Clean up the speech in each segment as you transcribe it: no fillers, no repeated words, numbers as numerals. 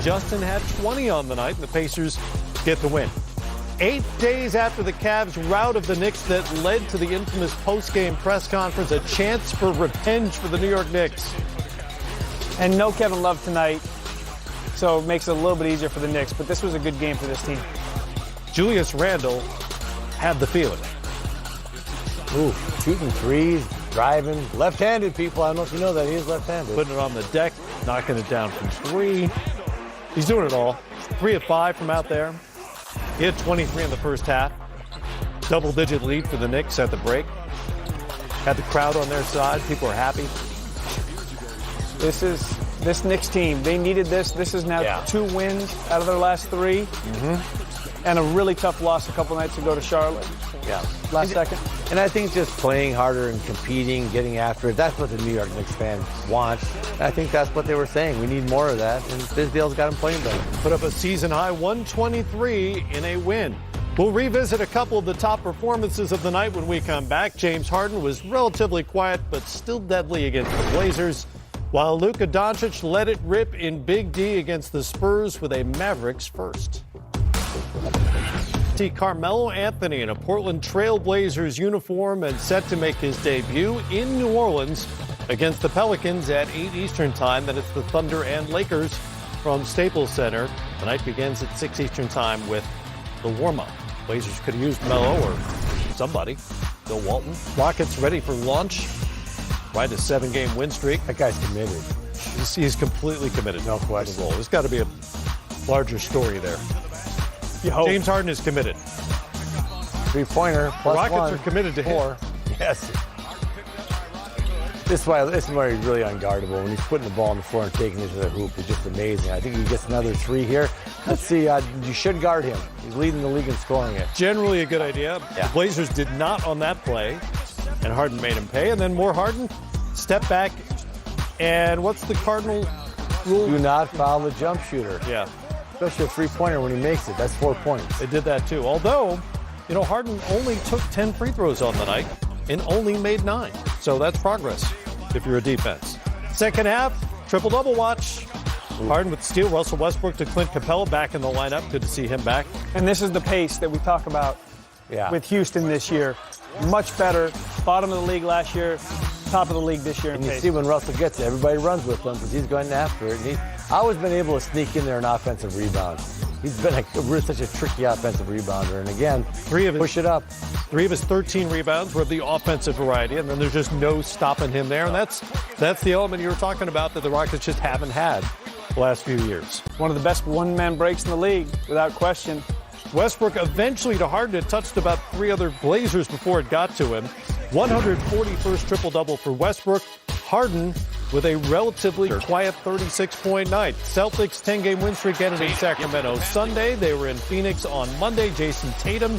Justin had 20 on the night, and the Pacers get the win. 8 days after the Cavs' rout of the Knicks that led to the infamous post-game press conference, a chance for revenge for the New York Knicks. And no Kevin Love tonight, so it makes it a little bit easier for the Knicks, but this was a good game for this team. Julius Randle had the feeling. Ooh, shooting threes, driving, left-handed, people. I don't know if you know that. He is left-handed. Putting it on the deck, knocking it down from 3. He's doing it all. 3 of 5 from out there. He had 23 in the first half. Double-digit lead for the Knicks at the break. Had the crowd on their side. People are happy. This Knicks team, they needed this. This is now 2 wins out of their last 3. Mm-hmm. And a really tough loss a couple nights ago to Charlotte. Yeah. Last second. And I think just playing harder and competing, getting after it, that's what the New York Knicks fans want. And I think that's what they were saying. We need more of that, and Fizdale's got them playing better. Put up a season-high 123 in a win. We'll revisit a couple of the top performances of the night when we come back. James Harden was relatively quiet, but still deadly against the Blazers, while Luka Doncic let it rip in Big D against the Spurs with a Mavericks first. See Carmelo Anthony in a Portland Trail Blazers uniform and set to make his debut in New Orleans against the Pelicans at 8 Eastern time. Then it's the Thunder and Lakers from Staples Center. The night begins at 6 Eastern time with the warm-up. Blazers could have used Melo or somebody. Bill Walton. Rockets ready for launch. Ride a 7-game win streak. That guy's committed. He's completely committed. No question. There's got to be a larger story there. James Harden is committed. 3-pointer plus Rockets 1. are committed to 4. Yes. This is why he's really unguardable. When he's putting the ball on the floor and taking it to the hoop, it's just amazing. I think he gets another 3 here. Let's see. You should guard him. He's leading the league in scoring it. Generally a good idea. Yeah. The Blazers did not on that play, and Harden made him pay. And then more Harden. Step back. And what's the cardinal rule? Do not foul the jump shooter. Yeah. Especially a 3-pointer when he makes it. That's 4 points. They did that too. Although, Harden only took 10 free throws on the night and only made 9. So that's progress if you're a defense. Second half, triple-double watch. Harden with the steal. Russell Westbrook to Clint Capella back in the lineup. Good to see him back. And this is the pace that we talk about with Houston this year. Much better. Bottom of the league last year. Top of the league this year. And you see when Russell gets it, everybody runs with him because he's going after it. And I've always been able to sneak in there an offensive rebound. He's been such a tricky offensive rebounder. And again, push it up. 3 of his 13 rebounds were the offensive variety, and then there's just no stopping him there. And that's the element you were talking about that the Rockets just haven't had the last few years. One of the best one-man breaks in the league, without question. Westbrook eventually to Harden. It touched about 3 other Blazers before it got to him. 141st triple-double for Westbrook. Harden with a relatively quiet 36-point night. Celtics 10-game win streak ended in Sacramento Sunday. They were in Phoenix on Monday. Jason Tatum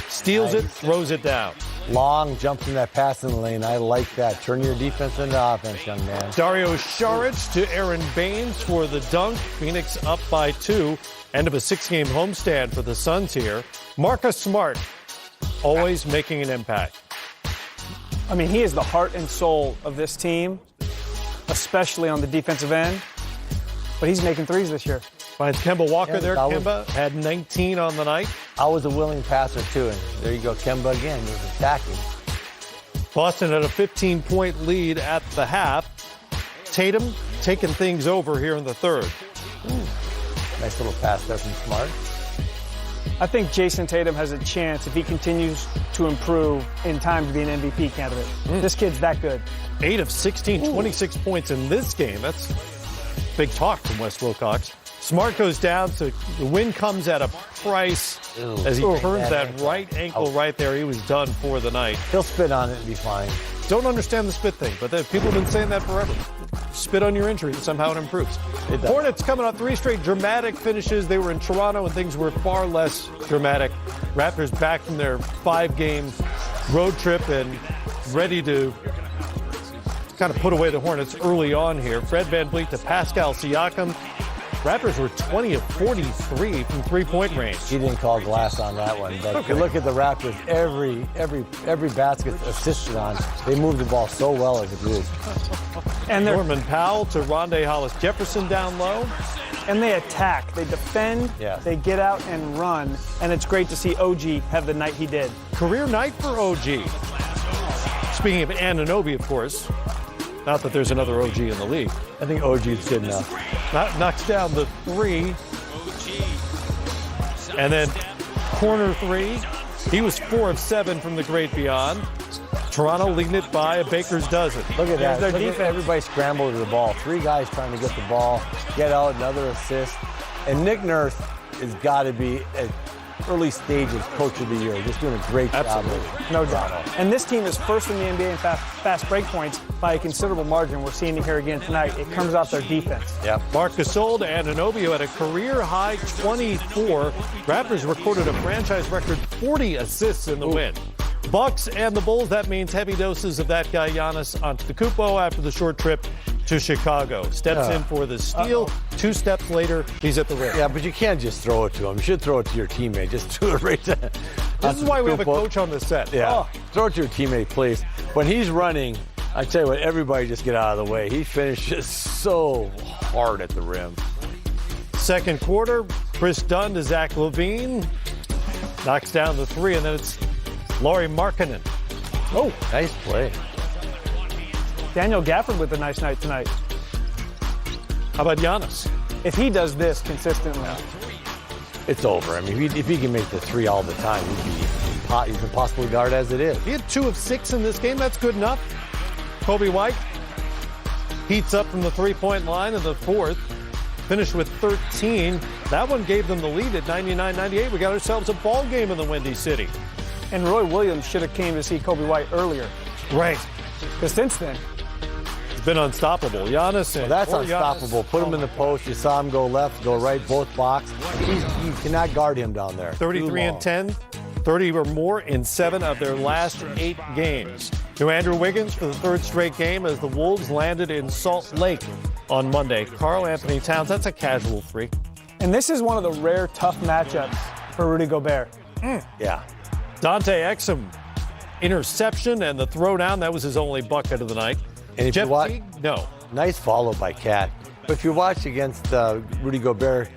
steals it, throws it down. Long jumps in that passing lane. I like that. Turn your defense into offense, young man. Dario Saric to Aaron Baines for the dunk. Phoenix up by 2. End of a 6-game homestand for the Suns here. Marcus Smart always making an impact. I mean, he is the heart and soul of this team, especially on the defensive end. But he's making threes this year. Finds Kemba Walker there. Kemba had 19 on the night. I was a willing passer, too. And there you go, Kemba again. He was attacking. Boston had a 15-point lead at the half. Tatum taking things over here in the third. Nice little pass there from Smart. I think Jason Tatum has a chance, if he continues to improve, in time to be an MVP candidate. This kid's that good. 8 of 16, 26 points in this game. That's big talk from Wes Wilcox. Smart goes down, so the win comes at a price as he turns that right ankle right there. He was done for the night. He'll spit on it and be fine. Don't understand the spit thing, but people have been saying that forever. Spit on your injury and somehow it improves. Hornets coming on 3 straight dramatic finishes. They were in Toronto and things were far less dramatic. Raptors back from their 5-game road trip and ready to kind of put away the Hornets early on here. Fred VanVleet to Pascal Siakam. Raptors were 20 of 43 from 3-point range. He didn't call glass on that one, but if you look at the Raptors, every basket assisted on, they moved the ball so well as a group. And Norman Powell to Rondé Hollis-Jefferson down low. And they attack, they defend, Yes. they get out and run, and it's great to see OG have the night he did. Career night for OG. Speaking of Anunoby, of course, not that there's another OG in the league. I think OG is good enough. Knocks down the 3. And then corner 3. He was 4 of 7 from the great beyond. Toronto leading it by a baker's dozen. Look at that. their Look at defense. everybody scrambled to the ball. 3 guys trying to get the ball, get out, another assist. And Nick Nurse has got to be at early stages coach of the year. Just doing a great job. Absolutely. No doubt. And this team is first in the NBA in fast break points by a considerable margin. We're seeing it here again tonight. It comes off their defense. Yep. Marc Gasol to Anunoby at a career-high 24. Raptors recorded a franchise record 40 assists in the win. Bucks and the Bulls, that means heavy doses of that guy Giannis Antetokounmpo after the short trip to Chicago. Steps in for the steal. 2 steps later, he's at the rim. Yeah, but you can't just throw it to him. You should throw it to your teammate. Just do it right there. This is why we have a coach on the set. Yeah. Throw it to your teammate, please. When he's running, I tell you what, everybody just get out of the way. He finishes so hard at the rim. Second quarter, Chris Dunn to Zach LaVine. Knocks down the 3, and then it's Lauri Markkanen. Oh, nice play. Daniel Gafford with a nice night tonight. How about Giannis? If he does this consistently, It's over. I mean, if he can make the 3 all the time, he's impossible to guard as it is. He had 2 of 6 in this game. That's good enough. Kobe White heats up from the 3-point line in the 4th. Finished with 13. That one gave them the lead at 99-98. We got ourselves a ball game in the Windy City. and Roy Williams should have came to see Kobe White earlier. Right. Because since then, It's been unstoppable. Giannis and That's poor unstoppable. Giannis. Put him in the post. You saw him go left, go right, both box. You cannot guard him down there. 33 and 10, 30 or more in 7 of their last 8 games. To Andrew Wiggins for the 3rd straight game as the Wolves landed in Salt Lake on Monday. Karl Anthony Towns, that's a casual freak. and this is one of the rare tough matchups for Rudy Gobert. Yeah. Dante Exum, interception and the throwdown. That was his only bucket of the night. And if Jeff you watch, Teague, no. nice follow by Cat. But if you watch against Rudy Gobert,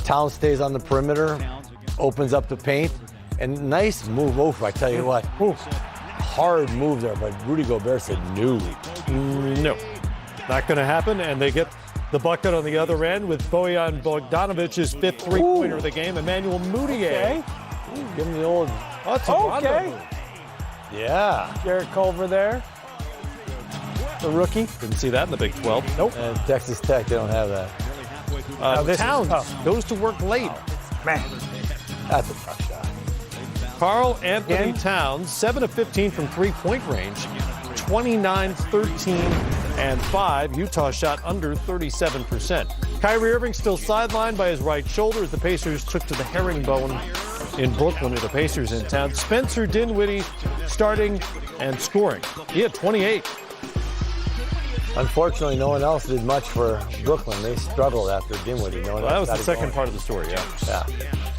Towns stays on the perimeter, opens up the paint, and nice move over. I tell you what, hard move there. But Rudy Gobert said no. No, not going to happen. And they get the bucket on the other end with Bojan Bogdanovic's 5th three-pointer of the game. Emmanuel Mudiay. Give him the old. Oh, it's a Rondo Okay. move. Yeah. Garrett Culver there, the rookie. Didn't see that in the Big 12. Nope. And Texas Tech, they don't have that. this is Towns tough. goes to work late. Man, That's a tough shot. Karl Anthony Again? Towns, 7 of 15 from three-point range, 29, 13, and 5. Utah shot under 37%. Kyrie Irving still sidelined by his right shoulder as the Pacers took to the herringbone in Brooklyn with the Pacers in town. Spencer Dinwiddie starting and scoring. He had 28. Unfortunately, no one else did much for Brooklyn. They struggled after Dinwiddie. No one Well, that was else got the it second going. part of the story, yeah.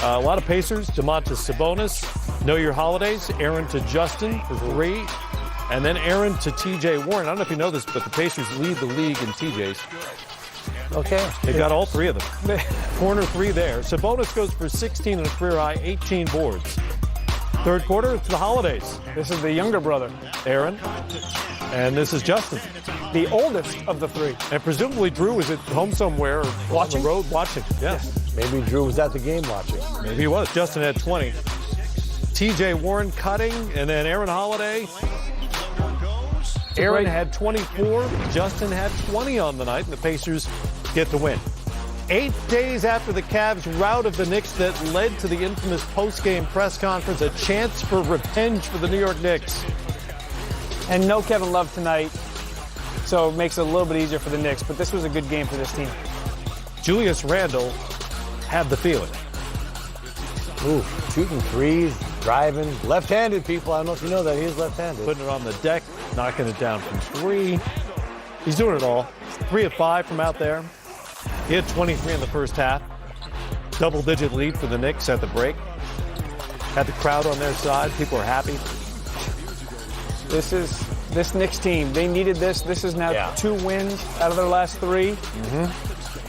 Yeah. A lot of Pacers. Domantas Sabonis. Know your holidays. Aaron to Justin for 3. And then Aaron to T.J. Warren. I don't know if you know this, but the Pacers lead the league in TJs. Okay. They've got all 3 of them. Corner 3 there. Sabonis goes for 16 and a career high, 18 boards. Third quarter, it's the holidays. this is the younger brother, Aaron. And this is Justin. the oldest of the 3. And presumably Drew was at home somewhere or Watching? on the road watching. Yeah. Maybe Drew was at the game watching. Maybe he was. Justin had 20. T.J. Warren cutting, and then Aaron Holiday. Aaron had 24. Justin had 20 on the night, and the Pacers get the win. 8 days after the Cavs' rout of the Knicks that led to the infamous post-game press conference, a chance for revenge for the New York Knicks. And no Kevin Love tonight, so it makes it a little bit easier for the Knicks. But this was a good game for this team. Julius Randle had the feeling. Ooh, shooting threes, driving, left-handed people. I don't know if you know that he is left-handed. Putting it on the deck, knocking it down from 3. He's doing it all. 3 of 5 from out there. He had 23 in the first half. Double-digit lead for the Knicks at the break. Had the crowd on their side. People are happy. This Knicks team, they needed this. This is now 2 wins out of their last 3.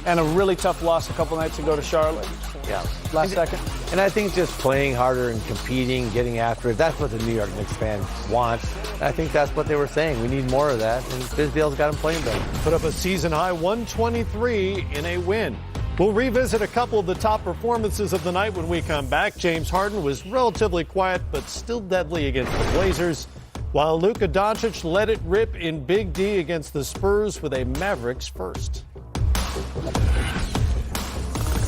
And a really tough loss a couple nights ago to Charlotte. Yeah. Last second. And I think just playing harder and competing, getting after it, that's what the New York Knicks fans want. And I think that's what they were saying. We need more of that. And Fizdale's got them playing better. Put up a season-high 123 in a win. We'll revisit a couple of the top performances of the night when we come back. James Harden was relatively quiet, but still deadly against the Blazers, while Luka Doncic let it rip in Big D against the Spurs with a Mavericks first.